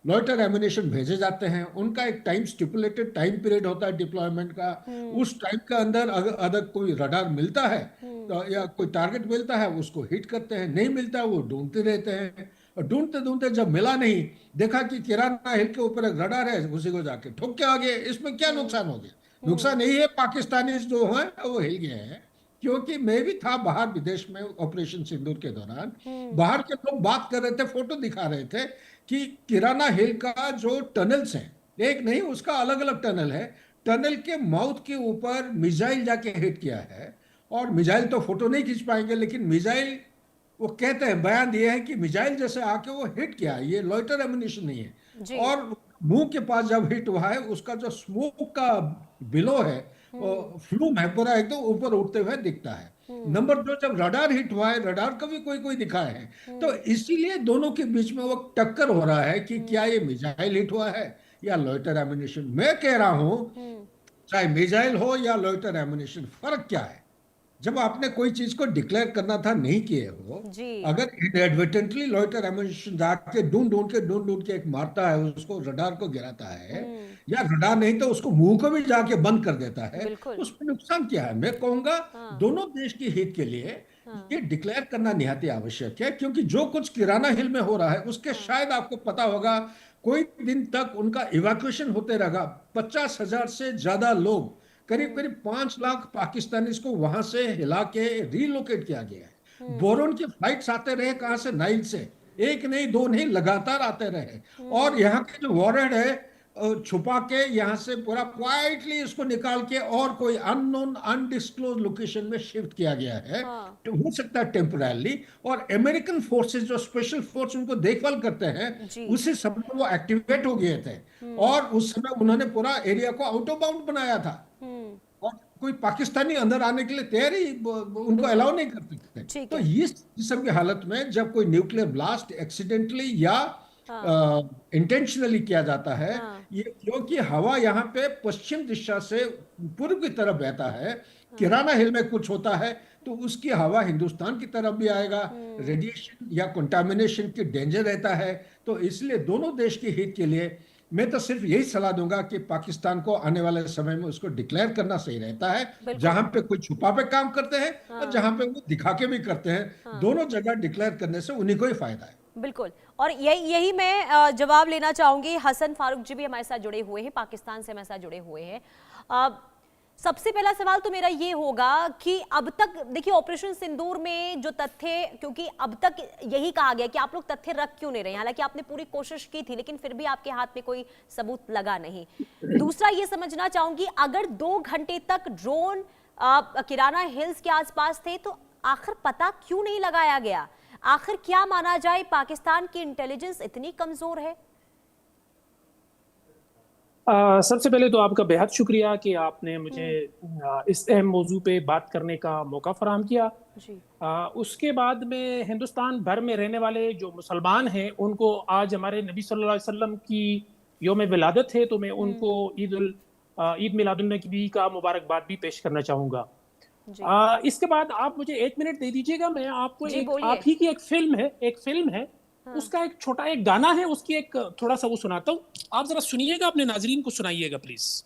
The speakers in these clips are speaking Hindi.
लॉयटर एमिनेशन भेजे जाते हैं, उनका एक टाइम स्टिपुलेटेड टाइम पीरियड होता है डिप्लॉयमेंट का। हम्म। उस टाइम के अंदर अगर अगर कोई रडार मिलता है हम्म। तो या कोई टारगेट मिलता है उसको हिट करते हैं, नहीं मिलता है वो ढूंढते रहते हैं। और ढूंढते ढूंढते जब मिला नहीं, देखा कि किराना हिल के ऊपर एक रडार है, उसी को जाके ठोक के आ गए। इसमें क्या हम्म। नुकसान हो गया? हम्म। नुकसान यही है, पाकिस्तानी जो है वो हिल गए हैं। क्योंकि मैं भी था बाहर विदेश में ऑपरेशन सिंदूर के दौरान। हम्म। बाहर के लोग बात कर रहे थे, फोटो दिखा रहे थे कि किराना हिल का जो टनल्स हैं, एक नहीं उसका अलग अलग टनल है, टनल के माउथ के ऊपर मिसाइल जाके हिट किया है। और मिसाइल तो फोटो नहीं खींच पाएंगे, लेकिन मिसाइल वो कहते हैं, बयान दिए हैं कि मिसाइल जैसे आके वो हिट किया है, ये लॉयटर एमिनेशन नहीं है। जी। और मुंह के पास जब हिट हुआ है, उसका जो स्मोक का बिलो है, हम्म। फ्लूम है पूरा एकदम ऊपर उठते हुए दिखता है। हम्म। नंबर दो, जब रडार हिट हुआ है, रडार का भी कोई कोई दिखा है। तो हम्म। इसीलिए दोनों के बीच में वो टक्कर हो रहा है कि क्या हम्म। ये मिसाइल हिट हुआ है या लॉयटर एमिनेशन। मैं कह रहा हूं, हम्म। चाहे मिसाइल हो या लॉयटर एमिनेशन, फर्क क्या है? जब आपने कोई चीज को डिक्लेयर करना था, नहीं किए हो। जी। अगर इनएडवर्टेंटली लॉयटर एमिनेशन जाके ढूंढ ढूंढ के एक मारता है, उसको रडार को गिराता है, हम्म। या रडार नहीं तो उसको मुंह को भी जाके बंद कर देता है, बिल्कुल। उसमें नुकसान क्या है? मैं कहूंगा हाँ। दोनों देश के हित के लिए हाँ। ये डिक्लेयर करना निहायत आवश्यक है। क्योंकि जो कुछ किराना हिल में हो रहा है, उसके हाँ। शायद आपको पता होगा, कोई दिन तक उनका इवैक्यूएशन होते रहा। 50,000 से ज्यादा लोग, करीब हम्म। करीब 5 लाख पाकिस्तानीज को वहां से हिला के रिलोकेट किया गया है। हम्म। बोरोन की फ्लाइट्स आते रहे, कहां से? नाइल से। एक नहीं दो नहीं, लगातार आते रहे। और हम्म। यहाँ के जो वॉरहेड है, छुपा के यहाँ से पूरा क्वाइटली इसको निकाल के और कोई अननोन अनडिस्क्लोज लोकेशन में शिफ्ट किया गया है। हाँ। तो हो सकता है टेम्परली। और अमेरिकन फोर्सेस जो स्पेशल फोर्स उनको देखभाल करते हैं, जी। उसी समय वो एक्टिवेट हो गए थे। हम्म। और उस समय उन्होंने पूरा एरिया को आउट ऑफ बाउंड बनाया था। हम्म। और कोई पाकिस्तानी अंदर आने के लिए तैयार ही उनको बिल्कुल। अलाउ नहीं कर सकते। ठीक तो है। इस किस्म की हालत में जब कोई न्यूक्लियर ब्लास्ट एक्सीडेंटली या हाँ। इंटेंशनली किया जाता है, हाँ। ये क्योंकि हवा यहाँ पे पश्चिम दिशा से पूर्व की तरफ बहता है, हाँ। किराना हिल में कुछ होता है तो उसकी हवा हिंदुस्तान की तरफ भी आएगा, हम्म। रेडिएशन या कंटामिनेशन की डेंजर रहता है। तो इसलिए दोनों देश के हित के लिए मैं तो सिर्फ यही सलाह दूंगा कि पाकिस्तान को आने वाले समय में उसको डिक्लेयर करना सही रहता है। बिल्कुल। जहां पे कोई छुपा पे काम करते हैं और हाँ। जहां पे वो दिखा के भी करते हैं, हाँ। दोनों जगह डिक्लेयर करने से उन्हीं को ही फायदा है। बिल्कुल। और यही यही मैं जवाब लेना चाहूंगी। हसन फारूक जी भी हमारे साथ जुड़े हुए हैं, पाकिस्तान से हमारे साथ जुड़े हुए हैं। अ, सबसे पहला सवाल तो मेरा ये होगा कि अब तक देखिए ऑपरेशन सिंदूर में जो तथ्य, क्योंकि अब तक यही कहा गया कि आप लोग तथ्य रख क्यों नहीं रहे, हालांकि आपने पूरी कोशिश की थी लेकिन फिर भी आपके हाथ में कोई सबूत लगा नहीं। दूसरा ये समझना चाहूंगी, अगर 2 घंटे तक ड्रोन किराना हिल्स के आसपास थे तो आखिर पता क्यों नहीं लगाया गया? आखिर क्या माना जाए, पाकिस्तान की इंटेलिजेंस इतनी कमजोर है? सबसे पहले तो आपका बेहद शुक्रिया कि आपने मुझे हम्म। इस अहम मौजू पे बात करने का मौका फराहम किया। जी। उसके बाद में हिंदुस्तान भर में रहने वाले जो मुसलमान हैं उनको आज हमारे नबी सल्लल्लाहु अलैहि वसल्लम की योम विलादत है, तो मैं उनको हम्म। ईद मिलादुन नबी का मुबारकबाद भी पेश करना चाहूँगा। जी। इसके बाद आप मुझे 1 मिनट दे दीजिएगा, मैं आपको जी एक आप बोलिए। ही की एक फिल्म है, हाँ। उसका एक छोटा एक गाना है, उसकी एक थोड़ा सा वो सुनाता हूँ। आप जरा सुनिएगा, अपने नाजरीन को सुनाइएगा प्लीज।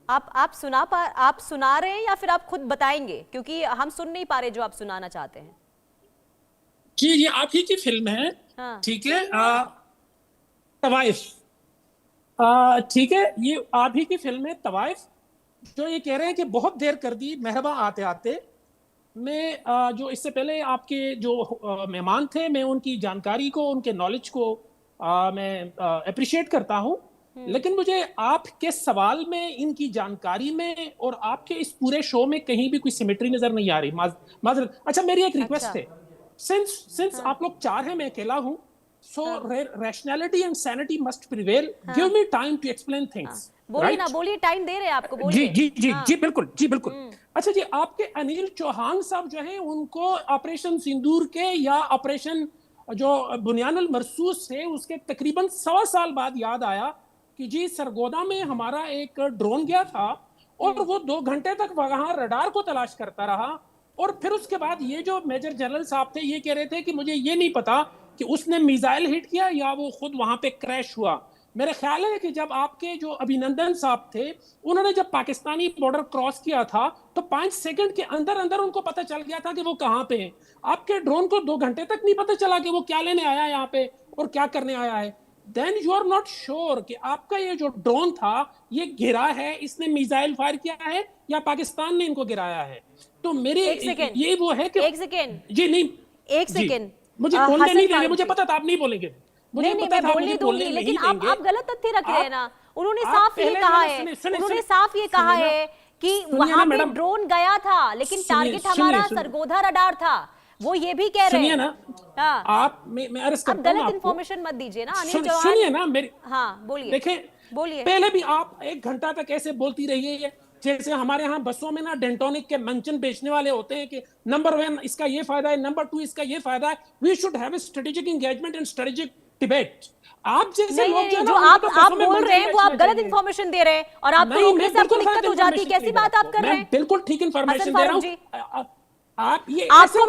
आप सुना रहे हैं या फिर आप खुद बताएंगे, क्योंकि हम सुन नहीं पा रहे जो आप सुनाना चाहते हैं। जी, ये आप ही की फिल्म है। हाँ। ठीक है, तवाइफ। ठीक है, ये आप ही की फिल्म है तवाइफ, जो ये कह रहे हैं कि बहुत देर कर दी मेहरबा आते आते। मैं जो इससे पहले आपके जो मेहमान थे, मैं उनकी जानकारी को, उनके नॉलेज को मैं अप्रिशिएट करता हूं। हम्म। लेकिन मुझे आपके सवाल में, इनकी जानकारी में और आपके इस पूरे शो में कहीं भी कोई सिमेट्री नजर नहीं आ रही। माजरत। अच्छा, मेरी एक अच्छा। रिक्वेस्ट है। सिंस सिंस हाँ। आप लोग 4 हैं, मैं अकेला हूं, सो हाँ। Rationality and sanity must prevail. Give हाँ। मी टाइम टू एक्सप्लेन हाँ। थिंग्स। बोलिए ना, राइट? बोलिए, टाइम दे रहे हैं आपको, जी बोलिए। जी जी हाँ। जी, बिल्कुल जी, बिल्कुल। हम्म। अच्छा जी, आपके अनिल चौहान साहब जो है, उनको ऑपरेशन सिंदूर के या ऑपरेशन जो बुनियानुल मरसूस से उसके तकरीबन 1.25 साल बाद याद आया कि जी, सरगोदा में हमारा एक ड्रोन गया था और वो 2 घंटे तक वहां रडार को तलाश करता रहा। और फिर उसके बाद ये जो मेजर जनरल साहब थे ये कह रहे थे कि मुझे ये नहीं पता कि उसने मिसाइल हिट किया या वो खुद वहां पे क्रैश हुआ। मेरा ख्याल है कि जब आपके जो अभिनंदन साहब थे उन्होंने जब पाकिस्तानी बॉर्डर क्रॉस किया था तो 5 सेकंड के अंदर अंदर उनको पता चल गया था कि वो कहां पे हैं। आपके ड्रोन को 2 घंटे तक नहीं पता चला कि वो क्या लेने आया है यहाँ पे और क्या करने आया है। Then you are not sure कि आपका ये जो ड्रोन था ये गिरा है, इसने मिसाइल फायर किया है या पाकिस्तान ने इनको गिराया है। तो मेरे ये वो है कि एक सेकेंड जी नहीं एक सेकेंड मुझे बोलने नहीं देंगे, मुझे पता था आप नहीं बोलेंगे, मुझे नहीं, पता मैं था बोलने मुझे दूंगी, बोलने लेकिन नहीं देंगे। आप गलत तथ्य रख रहे हैं ना। उन्होंने आप साफ ये पहले कहा मैंने है, सुनिए, उन्होंने सुनिए, साफ ये कहा सुनिए ना, है कि सुनिए वहां ना पे मैडम, ड्रोन गया था लेकिन टारगेट हमारा सरगोधा रडार था। वो ये भी कह रहे सुनिए हैं ना, हाँ। आप मैं अर्ज अब करता हूं गलत आपको, इन्फॉर्मेशन मत दीजिए ना अनिल चौहान। सुनिए ना मेरी, हाँ बोलिए, देखें बोलिए। पहले भी आप 1 घंटा तक ऐसे बोलती रही है जैसे हमारे यहाँ बसों में ना डेंटोनिक के मंचन बेचने वाले होते हैं कि नंबर 1 इसका ये फायदा है, नंबर 2 इसका ये फायदा है। We should have a strategic engagement and strategic debate. आप जैसे लोग जो जो आप बोल रहे हैं वो आप गलत इन्फॉर्मेशन दे रहे हैं और आपको रोकने से आपको दिक्कत हो जाती है। कैसी बात आप कर रहे हैं? बिल्कुल ठीक इन्फॉर्मेशन दे रहा हूँ। आप ये आपको